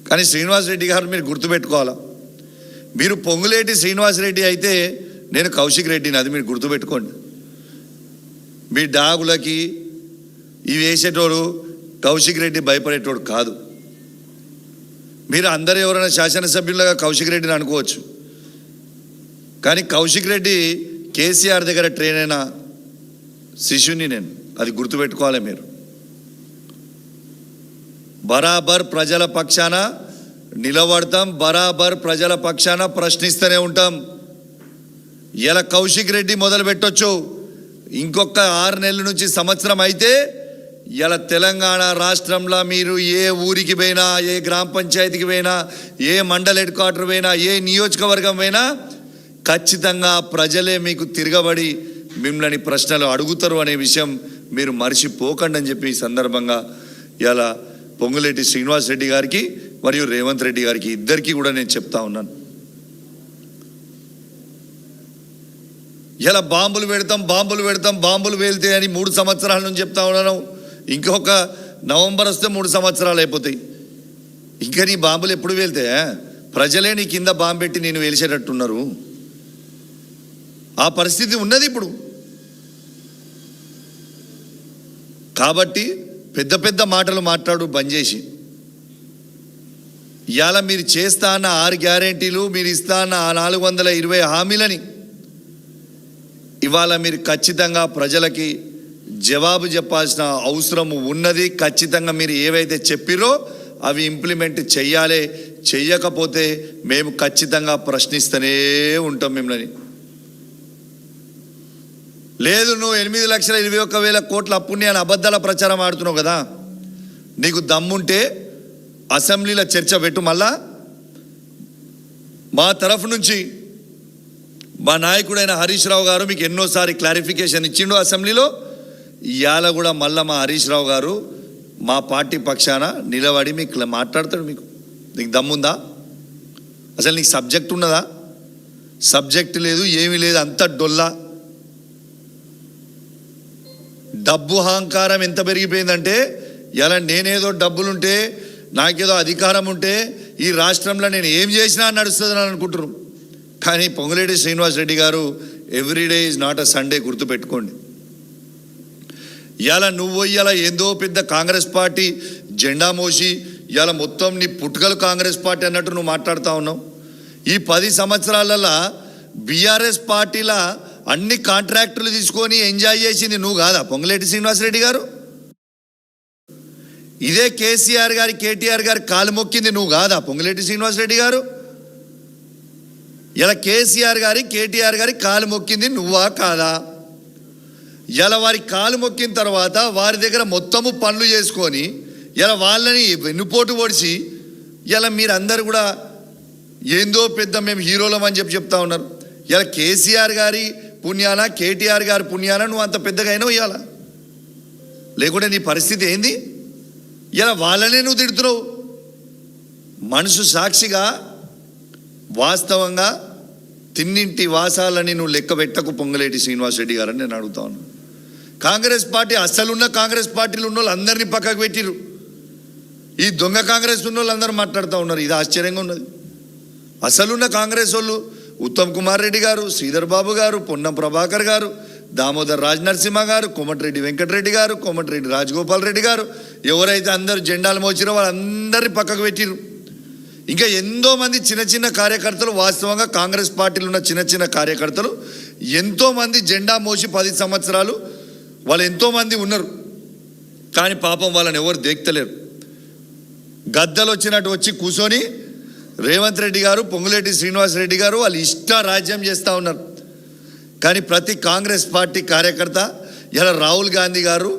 కానీ శ్రీనివాసరెడ్డి గారు మీరు గుర్తుపెట్టుకోవాలా, మీరు పొంగులేటి శ్రీనివాసరెడ్డి అయితే నేను కౌశిక్ రెడ్డిని, అది మీరు గుర్తుపెట్టుకోండి. మీ డాగులకి ఇవి వేసేటోడు కౌశిక్ రెడ్డి భయపడేటోడు కాదు. మీరు అందరూ ఎవరైనా శాసనసభ్యులుగా కౌశిక్ రెడ్డిని అనుకోవచ్చు, కానీ కౌశిక్ రెడ్డి కేసీఆర్ దగ్గర ట్రైన్ అయిన శిష్యుని నేను, అది గుర్తుపెట్టుకోవాలి మీరు. బరాబర్ ప్రజల పక్షాన నిలబడతాం, బరాబర్ ప్రజల పక్షాన ప్రశ్నిస్తూనే ఉంటాం. ఇలా కౌశిక్ రెడ్డి మొదలు పెట్టొచ్చు, ఇంకొక 6 నెలల నుంచి సంవత్సరం అయితే ఇలా తెలంగాణ రాష్ట్రంలో మీరు ఏ ఊరికి పోయినా, ఏ గ్రామ పంచాయతీకి పోయినా, ఏ మండల హెడ్ క్వార్టర్ పోయినా, ఏ నియోజకవర్గం పోయినా ఖచ్చితంగా ప్రజలే మీకు తిరగబడి మిమ్మల్ని ప్రశ్నలు అడుగుతారు అనే విషయం మీరు మర్చిపోకండి అని చెప్పి ఈ సందర్భంగా ఇలా పొంగులేటి శ్రీనివాసరెడ్డి గారికి మరియు రేవంత్ రెడ్డి గారికి ఇద్దరికీ కూడా నేను చెప్తా ఉన్నాను. ఇలా బాంబులు పెడతాం, బాంబులు వెళ్తే అని 3 సంవత్సరాల నుంచి చెప్తా ఉన్నాను. ఇంకొక నవంబర్ వస్తే 3 సంవత్సరాలు అయిపోతాయి. ఇంకా నీ బాంబులు ఎప్పుడు వెళ్తే ప్రజలే నీ కింద బాంబు పెట్టి నేను వెలిసేటట్టున్నారు. ఆ పరిస్థితి ఉన్నది ఇప్పుడు. కాబట్టి పెద్ద పెద్ద మాటలు మాట్లాడు బంద్ చేసి, ఇవాళ మీరు చేస్తా అన్న 6 గ్యారెంటీలు, మీరు ఇస్తా అన్న 420 హామీలని ఇవాళ మీరు ఖచ్చితంగా ప్రజలకి జవాబు చెప్పాల్సిన అవసరం ఉన్నది. ఖచ్చితంగా మీరు ఏవైతే చెప్పిరో అవి ఇంప్లిమెంట్ చెయ్యాలి. చెయ్యకపోతే మేము ఖచ్చితంగా ప్రశ్నిస్తూనే ఉంటాం మిమ్మల్ని. లేదు నువ్వు 8,21,000 కోట్ల అప్పుని అని అబద్ధాల ప్రచారం ఆడుతున్నావు కదా, నీకు దమ్ముంటే అసెంబ్లీలో చర్చ పెట్టు. మళ్ళా మా తరఫు నుంచి మా నాయకుడైన హరీష్ రావు గారు మీకు ఎన్నోసారి క్లారిఫికేషన్ ఇచ్చిండు అసెంబ్లీలో. ఇవాళ కూడా మళ్ళీ మా హరీష్ రావు గారు మా పార్టీ పక్షాన నిలబడి మీకు మాట్లాడతాడు. నీకు దమ్ముందా? అసలు నీకు సబ్జెక్ట్ ఉన్నదా? సబ్జెక్ట్ లేదు, ఏమీ లేదు, అంత డొల్లా. డబ్బు అహంకారం ఎంత పెరిగిపోయిందంటే ఇలా నేనేదో డబ్బులుంటే, నాకేదో అధికారం ఉంటే ఈ రాష్ట్రంలో నేను ఏం చేసినా నడుస్తుందని అనుకుంటున్నాను. కానీ పొంగులేటి శ్రీనివాసరెడ్డి గారు everyday is not a Sunday, గుర్తుపెట్టుకోండి. ఇలా నువ్వు ఇలా ఏందో పెద్ద కాంగ్రెస్ పార్టీ జెండా మోసి ఇలా మొత్తం నీ పుట్టుకలు కాంగ్రెస్ పార్టీ అన్నట్టు నువ్వు మాట్లాడుతూ ఉన్నావు. ఈ 10 సంవత్సరాలలో బీఆర్ఎస్ పార్టీల అన్ని కాంట్రాక్టులు తీసుకొని ఎంజాయ్ చేసింది నువ్వు కాదా పొంగులేటి శ్రీనివాసరెడ్డి గారు? ఇదే కేసీఆర్ గారి, కేటీఆర్ గారి కాలు మొక్కింది నువ్వు కాదా పొంగులేటి శ్రీనివాసరెడ్డి గారు? ఇలా కేసీఆర్ గారి, కేటీఆర్ గారి కాలు మొక్కింది నువ్వా కాదా? ఇలా వారి కాలు మొక్కిన తర్వాత వారి దగ్గర మొత్తము పనులు చేసుకొని ఇలా వాళ్ళని వెన్నుపోటు పొడిచి ఇలా మీరందరూ కూడా ఏందో పెద్ద మేము హీరోలం అని చెప్తా ఉన్నారు. ఇలా కేసీఆర్ గారి పుణ్యాన, కేటీఆర్ గారి పుణ్యాన నువ్వు అంత పెద్దగా అయినావు ఇవాళ. లేకుంటే నీ పరిస్థితి ఏంది? ఇలా వాళ్ళనే నువ్వు తిడుతున్నావు. మనసు సాక్షిగా వాస్తవంగా తిన్నింటి వాసాలని నువ్వు లెక్క పెట్టకు పొంగులేటి శ్రీనివాసరెడ్డి గారని నేను అడుగుతా ఉన్నాను. కాంగ్రెస్ పార్టీ అసలున్న కాంగ్రెస్ పార్టీలు ఉన్న వాళ్ళు అందరినీ పక్కకు పెట్టిరు. ఈ దొంగ కాంగ్రెస్ ఉన్న వాళ్ళు అందరూ మాట్లాడుతూ ఉన్నారు. ఇది ఆశ్చర్యంగా ఉన్నది. అసలున్న కాంగ్రెస్ వాళ్ళు ఉత్తమ్ కుమార్ రెడ్డి గారు, శ్రీధర్ బాబు గారు, పొన్నం ప్రభాకర్ గారు, దామోదర్ రాజ్ నరసింహ గారు, కోమటిరెడ్డి వెంకటరెడ్డి గారు, కోమటిరెడ్డి రాజగోపాల్ రెడ్డి గారు, ఎవరైతే అందరూ జెండాలు మోచిరో వాళ్ళందరినీ పక్కకు పెట్టిరు. ఇంకా ఎంతో మంది చిన్న చిన్న కార్యకర్తలు, వాస్తవంగా కాంగ్రెస్ పార్టీలో ఉన్న చిన్న చిన్న కార్యకర్తలు ఎంతోమంది జెండా మోసి 10 సంవత్సరాలు వాళ్ళు ఎంతోమంది ఉన్నారు. కానీ పాపం వాళ్ళని ఎవరు దేక్తలేరు. గద్దలు వచ్చినట్టు వచ్చి కూర్చొని రేవంత్ రెడ్డి గారు, పొంగులేటి శ్రీనివాసరెడ్డి గారు వాళ్ళు ఇష్ట రాజ్యం చేస్తూ ఉన్నారు. కానీ ప్రతి కాంగ్రెస్ పార్టీ కార్యకర్త ఇలా రాహుల్ గాంధీ గారు